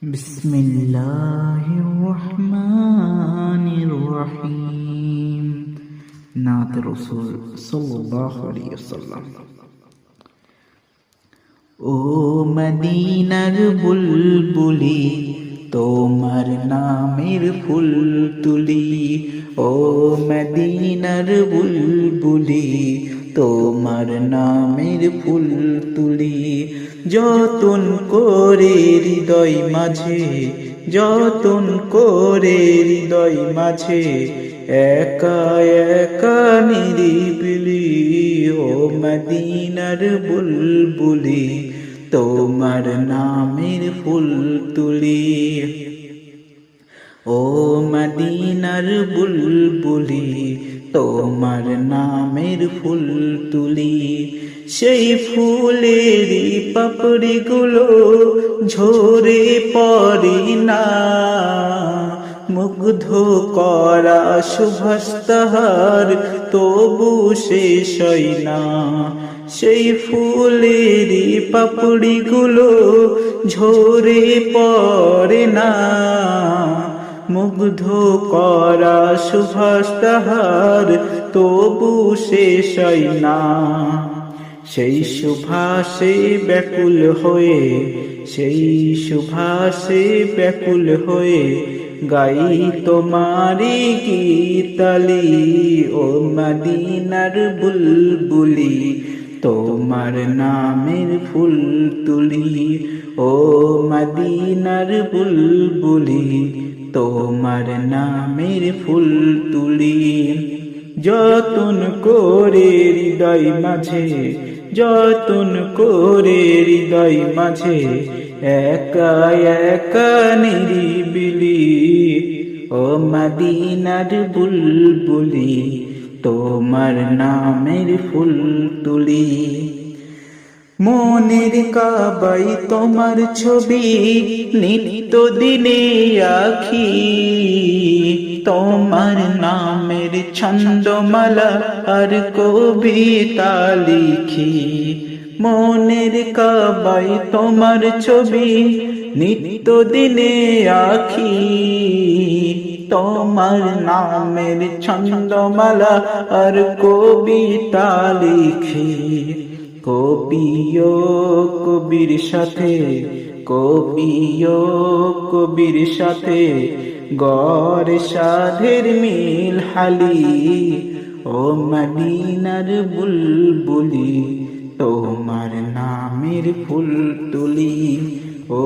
বিসমিল্লাহির রহমানির রহিম। নাত রাসূল সাল্লাল্লাহু আলাইহি ওয়াসাল্লাম। ও মদিনার বুলবুলি, তোমার নামের ফুল তুলি। ও মদিনার বুলবুলি, তোমার নামের ফুল তুলি। যতন করে হৃদয় মাঝে, যতন করে হৃদয় মাঝে, একা একা নিরিবিলি। ও মদিনার বুলবুলি, তোমার নামের ফুল তুলি। ও মদিনার বুলবুলি, তোমার নামের ফুল তুলি। সেই ফুলেরই পাপড়িগুলো ঝরে পড়ে না, মুগ্ধ করা সুভাষ তাহার তবু শেষ হয় না। সেই ফুলেরই পাপড়িগুলো ঝরে পড়ে না, মুগ্ধ করা সুভাষ তাহার তবু শেষ হয় না। সেই সুভাষে ব্যাকুল হয়ে, সেই সুভাষে ব্যাকুল হয়ে গাই তোমারি গীতালি। ও মদিনার বুলবুলি, তোমার নামের ফুল তুলি। ও মদিনার বুলবুলি, তোমার নামের ফুল তুলি। যতন করে হৃদয় মাঝে, যতন করে হৃদয় মাঝে, একা একা নিরিবিলি। ও মদিনার বুলবুলি, তোমার নামের ফুল তুলি। মনের কাবাই তোমার ছবি নিত্য দিনে আঁকি, তোমার নামের ছন্দমালা আর কবিতা লিখি। মনের কাবাই তোমার ছবি নিত্য দিনে আঁকি, তোমার নামের ছন্দমালা আর কবিতা লিখি। কবিও কবির সাথে, কবিও কবির সাথে গড়ে সাধের মিল হালি। ও মদিনার বুলবুলি, তোমার নামের ফুল তুলি। ও